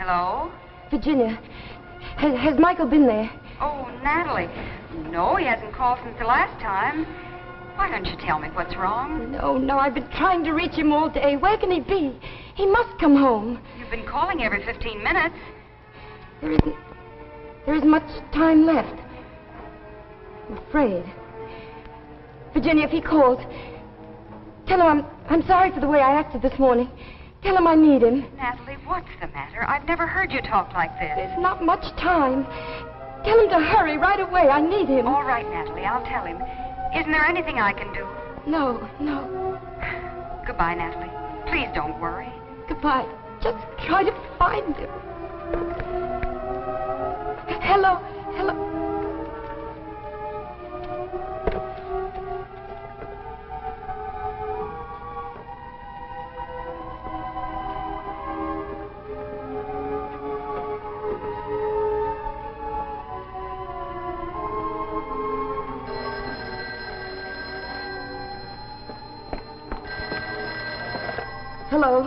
Hello? Virginia, has Michael been there? Oh, Natalie. No, he hasn't called since the last time. Why don't you tell me what's wrong? No, I've been trying to reach him all day. Where can he be? He must come home. You've been calling every 15 minutes. There isn't much time left. I'm afraid. Virginia, if he calls, tell him I'm sorry for the way I acted this morning. Tell him I need him. Natalie, what's the matter? I've never heard you talk like this. There's not much time. Tell him to hurry right away. I need him. All right, Natalie, I'll tell him. Isn't there anything I can do? No. Goodbye, Natalie. Please don't worry. Goodbye. Just try to find him. Hello. Hello.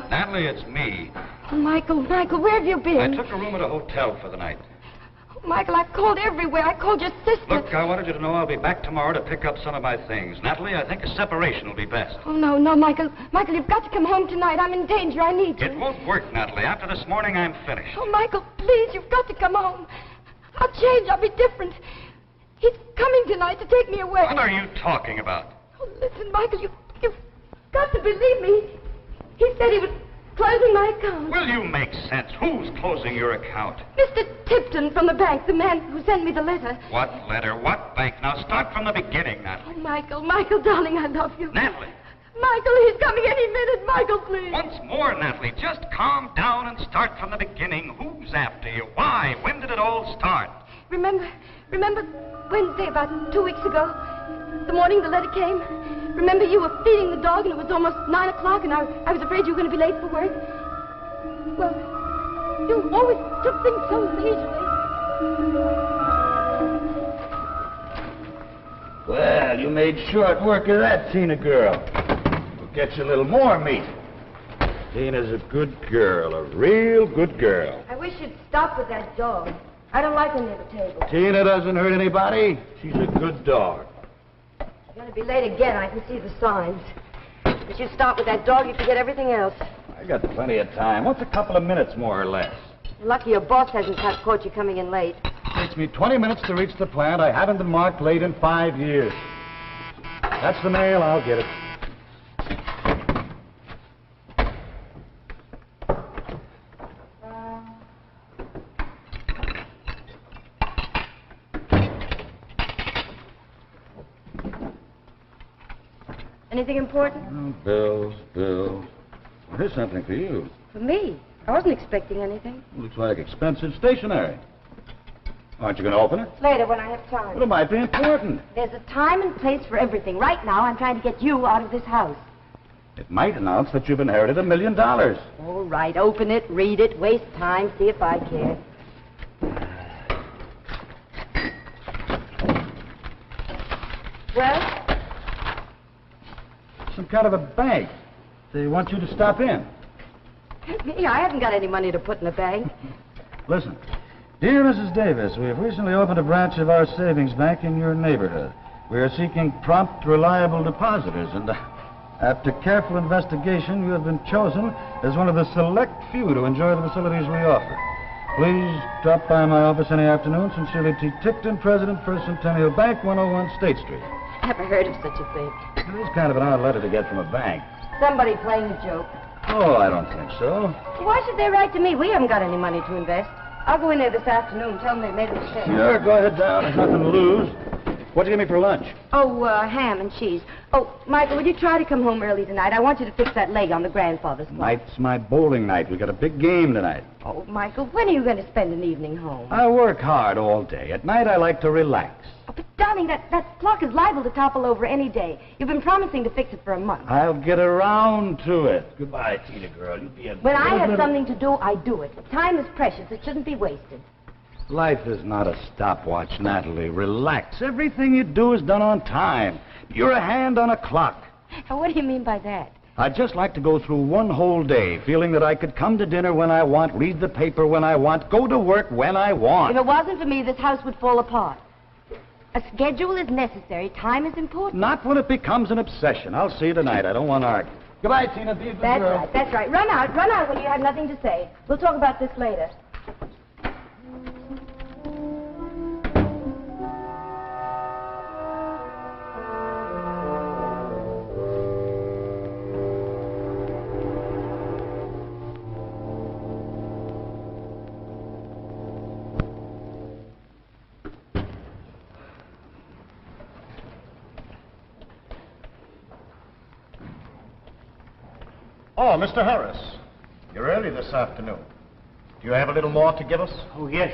Natalie, it's me. Oh, Michael, where have you been? I took a room at a hotel for the night. Oh, Michael, I've called everywhere. I called your sister. Look, I wanted you to know I'll be back tomorrow to pick up some of my things. Natalie, I think a separation will be best. Oh, no, Michael. Michael, you've got to come home tonight. I'm in danger. I need you. It won't work, Natalie. After this morning, I'm finished. Oh, Michael, please, you've got to come home. I'll change. I'll be different. He's coming tonight to take me away. What are you talking about? Oh, listen, Michael, you've got to believe me. He said he was closing my account. Will you make sense? Who's closing your account? Mr. Tipton from the bank, the man who sent me the letter. What letter? What bank? Now start from the beginning, Natalie. Oh, Michael, darling, I love you. Natalie. Michael, he's coming any minute. Michael, please. Once more, Natalie, just calm down and start from the beginning. Who's after you? Why? When did it all start? Remember Wednesday, about 2 weeks ago? The morning the letter came? Remember you were feeding the dog and it was almost 9 o'clock and I was afraid you were going to be late for work? Well, you always took things so leisurely. Well, you made short work of that, Tina girl. We'll get you a little more meat. Tina's a good girl, a real good girl. I wish you'd stop with that dog. I don't like her near the table. Tina doesn't hurt anybody. She's a good dog. You're going to be late again. I can see the signs. If you stop with that dog, you can get everything else. I got plenty of time. What's a couple of minutes, more or less? You're lucky your boss hasn't caught you coming in late. Takes me 20 minutes to reach the plant. I haven't been marked late in 5 years. That's the mail. I'll get it. Anything important? Oh, bills. Well, here's something for you. For me? I wasn't expecting anything. Looks like expensive stationery. Aren't you going to open it? Later, when I have time. Well, it might be important. There's a time and place for everything. Right now, I'm trying to get you out of this house. It might announce that you've inherited $1 million. All right, open it, read it, waste time, see if I care. Well? Some kind of a bank. They want you to stop in. Me, I haven't got any money to put in the bank. Listen. Dear Mrs. Davis, we have recently opened a branch of our savings bank in your neighborhood. We are seeking prompt, reliable depositors, and after careful investigation, you have been chosen as one of the select few to enjoy the facilities we offer. Please drop by my office any afternoon. Sincerely, T. Tickton, President, First Centennial Bank, 101 State Street. Never heard of such a thing. It is kind of an odd letter to get from a bank. Somebody playing a joke. Oh, I don't think so. Why should they write to me? We haven't got any money to invest. I'll go in there this afternoon, tell them they made a mistake. Sure, go ahead down. There's nothing to lose. What'd you give me for lunch? Oh, ham and cheese. Oh, Michael, would you try to come home early tonight? I want you to fix that leg on the grandfather's clock. Night's my bowling night. We got a big game tonight. Oh, Michael, when are you going to spend an evening home? I work hard all day. At night, I like to relax. Oh, but, darling, that clock is liable to topple over any day. You've been promising to fix it for a month. I'll get around to it. Goodbye, Tina girl. You be a... When I have something to do, I do it. Time is precious. It shouldn't be wasted. Life is not a stopwatch, Natalie. Relax. Everything you do is done on time. You're a hand on a clock. Now, what do you mean by that? I'd just like to go through one whole day feeling that I could come to dinner when I want, read the paper when I want, go to work when I want. If it wasn't for me, this house would fall apart. A schedule is necessary. Time is important. Not when it becomes an obsession. I'll see you tonight. I don't want to argue. Goodbye, Tina. Be a good girl. Right, that's right. Run out when you have nothing to say. We'll talk about this later. Oh, Mr. Harris, you're early this afternoon. Do you have a little more to give us? Oh, yes,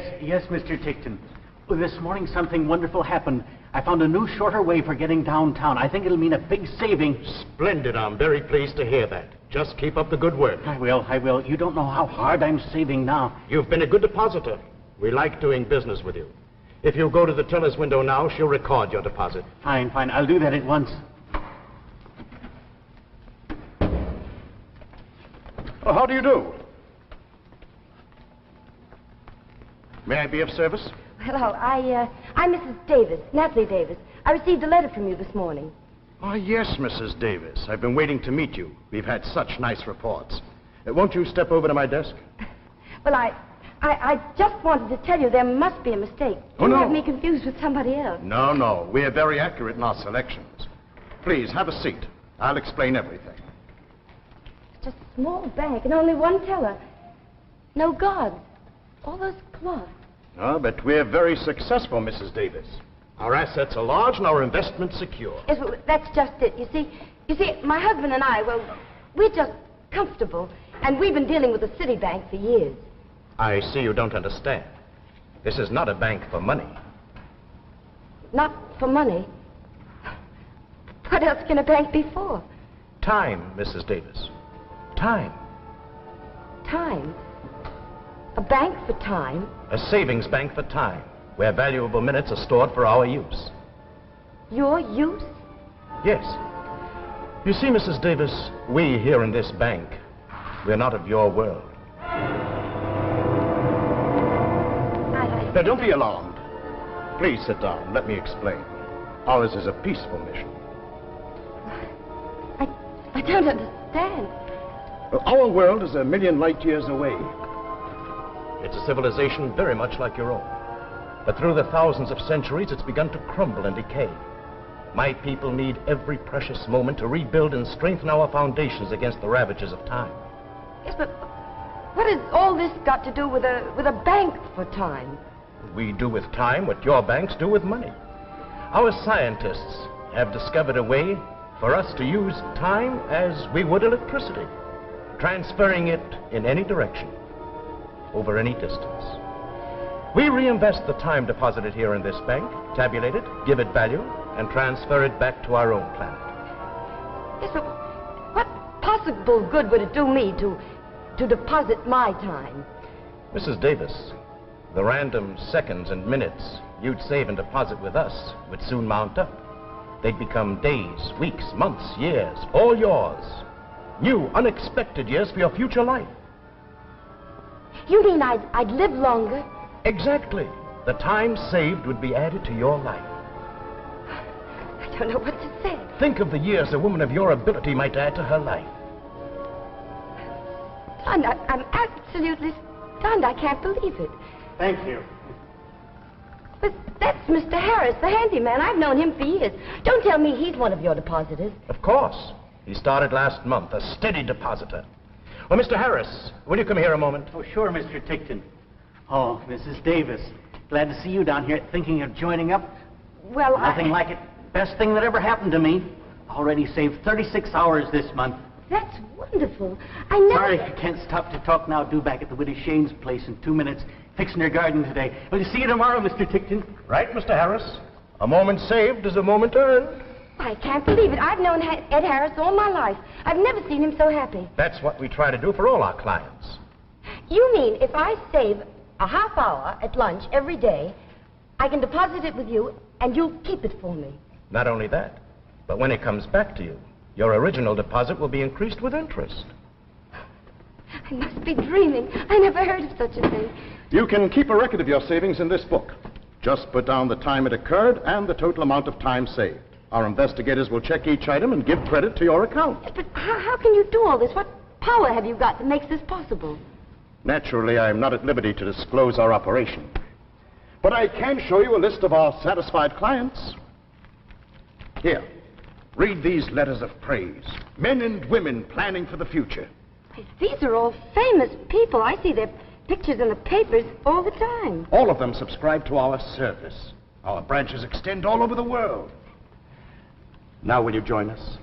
Mr. Tickton. Well, this morning something wonderful happened. I found a new, shorter way for getting downtown. I think it'll mean a big saving. Splendid. I'm very pleased to hear that. Just keep up the good work. I will. You don't know how hard I'm saving now. You've been a good depositor. We like doing business with you. If you go to the teller's window now, she'll record your deposit. Fine. I'll do that at once. Oh, how do you do? May I be of service? Hello, I'm Mrs. Davis, Natalie Davis. I received a letter from you this morning. Oh, yes, Mrs. Davis. I've been waiting to meet you. We've had such nice reports. Won't you step over to my desk? Well, I just wanted to tell you there must be a mistake. Oh, You no. have me confused with somebody else. No. We're very accurate in our selections. Please, have a seat. I'll explain everything. It's just a small bank and only one teller. No guards. All those cloths. Oh, but we're very successful, Mrs. Davis. Our assets are large and our investments secure. Yes, well, that's just it. You see, my husband and I, well, we're just comfortable, and we've been dealing with the Citibank for years. I see you don't understand. This is not a bank for money. Not for money. What else can a bank be for? Time, Mrs. Davis. Time. Time. A bank for time. A savings bank for time, where valuable minutes are stored for our use. Your use? Yes. You see, Mrs. Davis, we here in this bank, we're not of your world. Now, don't be alarmed. Please sit down. Let me explain. Ours is a peaceful mission. I don't understand. Our world is 1,000,000 light years away. It's a civilization very much like your own. But through the thousands of centuries, it's begun to crumble and decay. My people need every precious moment to rebuild and strengthen our foundations against the ravages of time. Yes, but what has all this got to do with a bank for time? We do with time what your banks do with money. Our scientists have discovered a way for us to use time as we would electricity, transferring it in any direction, over any distance. We reinvest the time deposited here in this bank, tabulate it, give it value, and transfer it back to our own planet. Yes, but what possible good would it do me to deposit my time? Mrs. Davis, the random seconds and minutes you'd save and deposit with us would soon mount up. They'd become days, weeks, months, years, all yours. New, unexpected years for your future life. You mean I'd live longer? Exactly. The time saved would be added to your life. I don't know what to say. Think of the years a woman of your ability might add to her life. Stunned. I'm absolutely stunned. I can't believe it. Thank you. But that's Mr. Harris, the handyman. I've known him for years. Don't tell me he's one of your depositors. Of course. He started last month, a steady depositor. Well, Mr. Harris, will you come here a moment? Oh, sure, Mr. Tickton. Oh, Mrs. Davis. Glad to see you down here thinking of joining up. Well, Nothing like it. Best thing that ever happened to me. Already saved 36 hours this month. That's wonderful. I never... Sorry I can't stop to talk now. Due back at the Widow Shane's place in 2 minutes. Fixing her garden today. Will you see you tomorrow, Mr. Tickton? Right, Mr. Harris. A moment saved is a moment earned. I can't believe it. I've known Ed Harris all my life. I've never seen him so happy. That's what we try to do for all our clients. You mean if I save a half hour at lunch every day, I can deposit it with you and you'll keep it for me? Not only that, but when it comes back to you, Your original deposit will be increased with interest. I must be dreaming. I never heard of such a thing. You can keep a record of your savings in this book. Just put down the time it occurred and the total amount of time saved. Our investigators will check each item and give credit to your account. But how can you do all this? What power have you got that makes this possible? Naturally, I am not at liberty to disclose our operation. But I can show you a list of our satisfied clients. Here, read these letters of praise. Men and women planning for the future. These are all famous people. I see their pictures in the papers all the time. All of them subscribe to our service. Our branches extend all over the world. Now will you join us?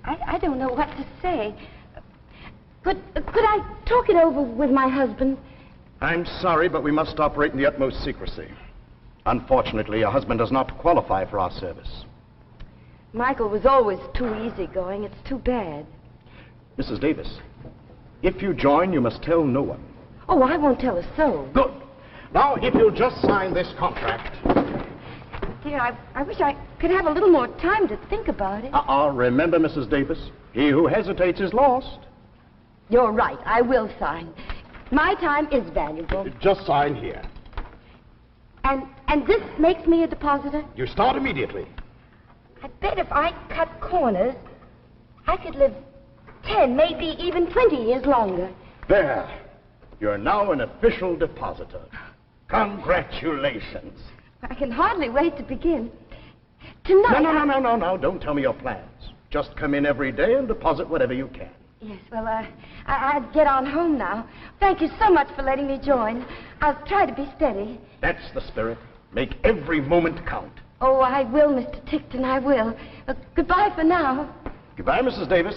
I don't know what to say. Could I talk it over with my husband? I'm sorry, but we must operate in the utmost secrecy. Unfortunately, your husband does not qualify for our service. Michael was always too easygoing. It's too bad. Mrs. Davis, if you join, you must tell no one. Oh, I won't tell a soul. Good. Now, if you'll just sign this contract. Dear, I wish I could have a little more time to think about it. Remember, Mrs. Davis, he who hesitates is lost. You're right. I will sign. My time is valuable. Just sign here. And this makes me a depositor? You start immediately. I bet if I cut corners, I could live 10, maybe even 20 years longer. There. You're now an official depositor. Congratulations. I can hardly wait to begin. Tonight... No. Don't tell me your plans. Just come in every day and deposit whatever you can. Yes, well, I'd get on home now. Thank you so much for letting me join. I'll try to be steady. That's the spirit. Make every moment count. Oh, I will, Mr. Tickton, I will. Goodbye for now. Goodbye, Mrs. Davis.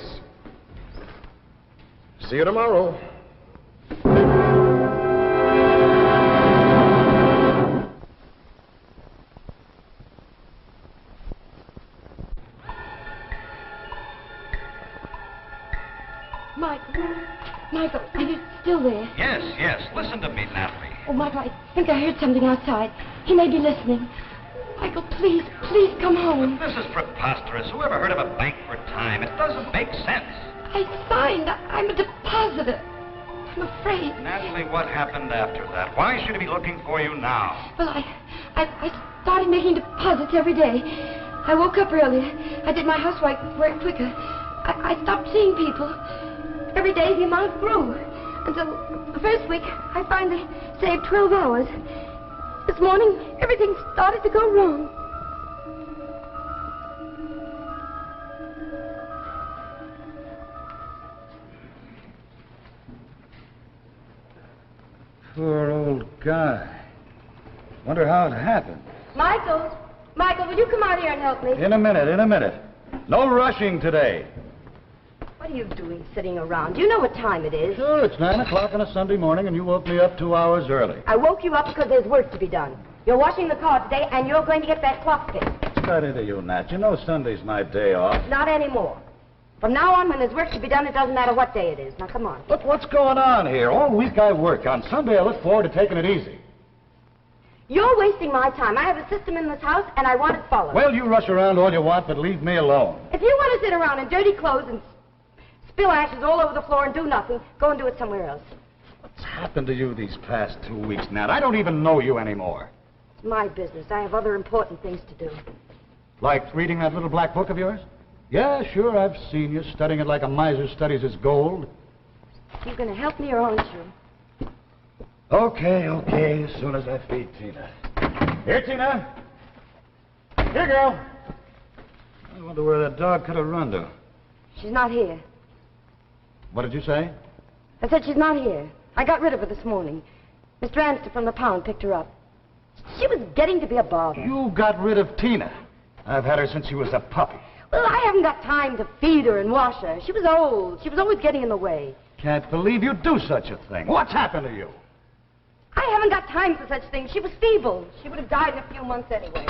See you tomorrow. Michael, are you still there? Yes. Listen to me, Natalie. Oh, Michael, I think I heard something outside. He may be listening. Michael, please come home. This is preposterous. Who ever heard of a bank for time? It doesn't make sense. I signed. I'm a depositor. I'm afraid. Natalie, what happened after that? Why should he be looking for you now? Well, I started making deposits every day. I woke up early. I did my housework quicker. I stopped seeing people. Every day the amount grew. Until the first week, I finally saved 12 hours. This morning, everything started to go wrong. Poor old guy. Wonder how it happened. Michael, will you come out here and help me? In a minute. No rushing today. What are you doing sitting around? Do you know what time it is? Sure, it's 9 o'clock on a Sunday morning, and you woke me up 2 hours early. I woke you up because there's work to be done. You're washing the car today, and you're going to get that clock fixed. What's got into you, Nat? You know Sunday's my day off. Not anymore. From now on, when there's work to be done, it doesn't matter what day it is. Now, come on. Look, what's going on here? All week I work. On Sunday I look forward to taking it easy. You're wasting my time. I have a system in this house, and I want it followed. Well, you rush around all you want, but leave me alone. If you want to sit around in dirty clothes and spill ashes all over the floor and do nothing, go and do it somewhere else. What's happened to you these past 2 weeks, Nat? I don't even know you anymore. It's my business. I have other important things to do. Like reading that little black book of yours? Yeah, sure, I've seen you studying it like a miser studies his gold. You going to help me or aren't you? Okay, as soon as I feed Tina. Here, Tina. Here, girl. I wonder where that dog could have run to. She's not here. What did you say? I said she's not here. I got rid of her this morning. Mr. Anster from the pound picked her up. She was getting to be a bother. You got rid of Tina. I've had her since she was a puppy. Well, I haven't got time to feed her and wash her. She was old. She was always getting in the way. Can't believe you'd do such a thing. What's happened to you? I haven't got time for such things. She was feeble. She would have died in a few months anyway.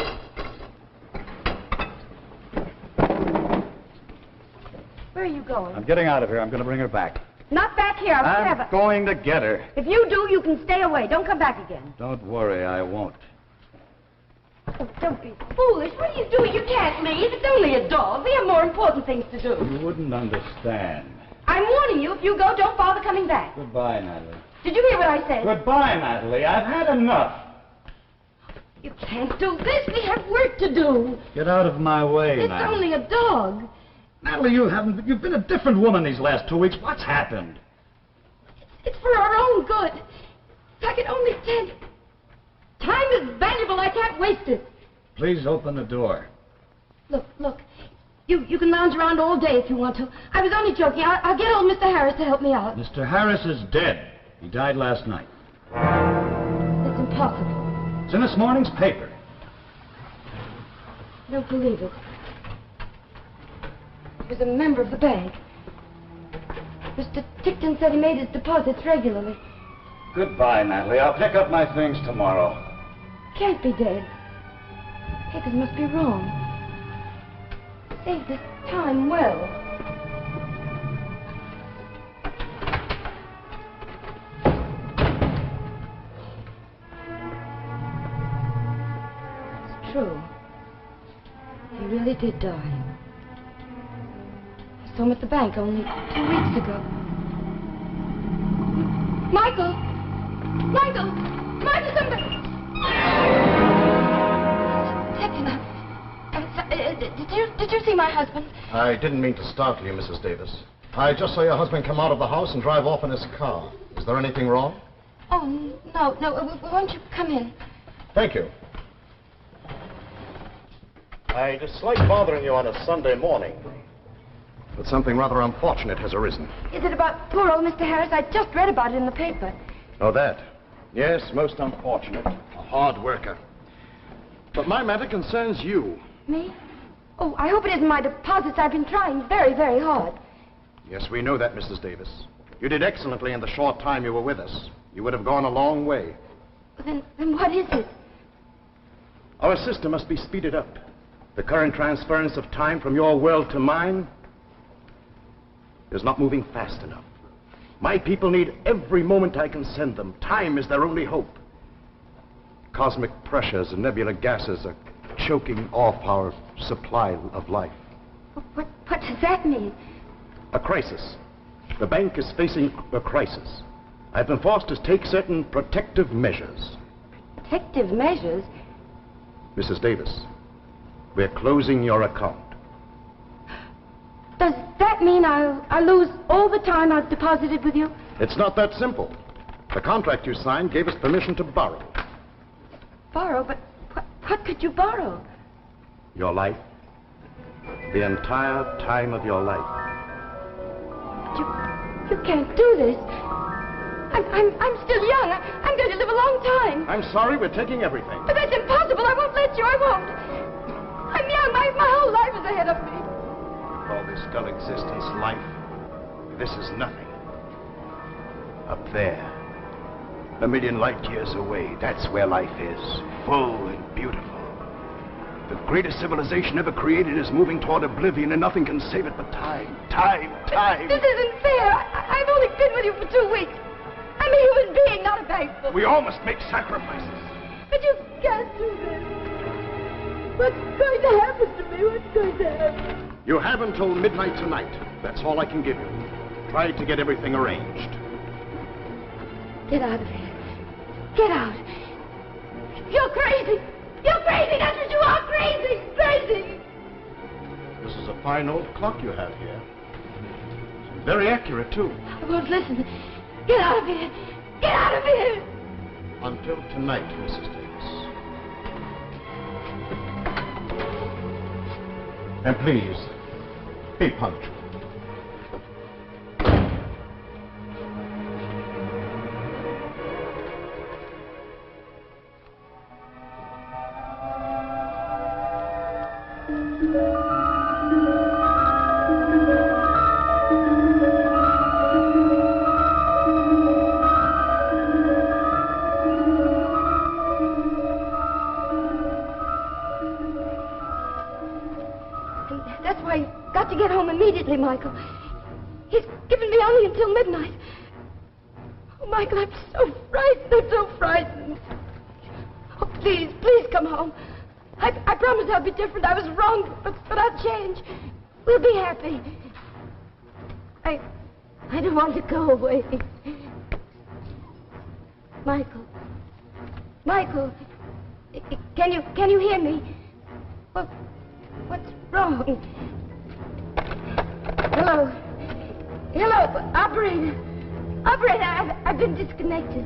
Where are you going? I'm getting out of here. I'm going to bring her back. Not back here. I'm going to get her. If you do, you can stay away. Don't come back again. Don't worry, I won't. Oh, don't be foolish. What are you doing? You can't leave. It's only a dog. We have more important things to do. You wouldn't understand. I'm warning you. If you go, don't bother coming back. Goodbye, Natalie. Did you hear what I said? Goodbye, Natalie. I've had enough. You can't do this. We have work to do. Get out of my way, It's Natalie. only a dog. Natalie, you've been a different woman these last 2 weeks. What's happened? It's for our own good. If I could only tell you. Time is valuable. I can't waste it. Please open the door. Look. You can lounge around all day if you want to. I was only joking. I'll get old Mr. Harris to help me out. Mr. Harris is dead. He died last night. It's impossible. It's in this morning's paper. I don't believe it. He was a member of the bank. Mr. Tickton said he made his deposits regularly. Goodbye, Natalie. I'll pick up my things tomorrow. Can't be dead. Papers must be wrong. Saved his time well. It's true. He really did die. I saw him at the bank only 2 weeks ago. Michael! Michael, somebody! Tickton, did you see my husband? I didn't mean to startle you, Mrs. Davis. I just saw your husband come out of the house and drive off in his car. Is there anything wrong? Oh, no. Won't you come in? Thank you. I dislike bothering you on a Sunday morning, but something rather unfortunate has arisen. Is it about poor old Mr. Harris? I just read about it in the paper. Oh, that? Yes, most unfortunate. A hard worker. But my matter concerns you. Me? Oh, I hope it isn't my deposits. I've been trying very, very hard. Yes, we know that, Mrs. Davis. You did excellently in the short time you were with us. You would have gone a long way. Then what is it? Our system must be speeded up. The current transference of time from your world to mine is not moving fast enough. My people need every moment I can send them. Time is their only hope. Cosmic pressures and nebula gases are choking off our supply of life. What does that mean? A crisis. The bank is facing a crisis. I've been forced to take certain protective measures. Protective measures? Mrs. Davis, we're closing your account. Does that mean I'll lose all the time I've deposited with you? It's not that simple. The contract you signed gave us permission to borrow. Borrow? But what could you borrow? Your life. The entire time of your life. You can't do this. I'm still young. I'm going to live a long time. I'm sorry, we're taking everything. But that's impossible. I won't let you. I won't. I'm young. My whole life is ahead of me. All this dull existence, life, this is nothing. Up there, a million light years away, that's where life is, full and beautiful. The greatest civilization ever created is moving toward oblivion, and nothing can save it but time. Time. This isn't fair. I've only been with you for 2 weeks. I'm a human being, not a bank book. We all must make sacrifices. But you can't do this. What's going to happen to me? What's going to happen? You have until midnight tonight. That's all I can give you. Try to get everything arranged. Get out of here. Get out. You're crazy. You're crazy. That's what you are. Crazy. This is a fine old clock you have here. Very accurate, too. I won't listen. Get out of here. Get out of here. Until tonight, Mrs. Davis. And please, be punctual. That's why you've got to get home immediately, Michael. He's given me only until midnight. Oh, Michael, I'm so frightened. Oh, please come home. I promise I'll be different. I was wrong, but I'll change. We'll be happy. I don't want to go away. Michael, can you hear me? What's wrong? Hello, operator, I've been disconnected.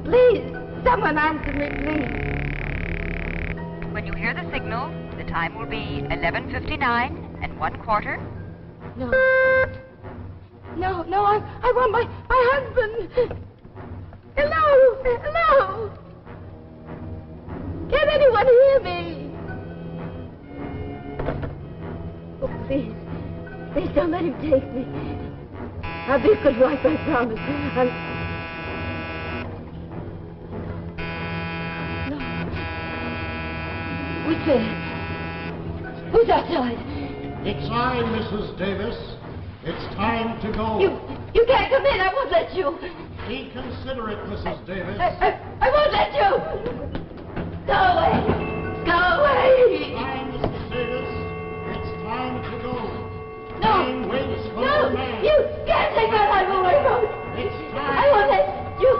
Please, someone answer me, please. When you hear the signal, the time will be 11:59 1/4. No, I want my husband. Hello. Can anyone hear me? Oh, please don't let him take me. I'll be a good wife, I promise. No. Who's there? Who's outside? It's I, Mrs. Davis. It's time to go. You can't come in. I won't let you. Be considerate, Mrs. Davis. I won't let you. Go away. Time, Mrs. Davis. It's time to go. No. Time waits for no man. You can't take my life away from me. It's time. I won't let you.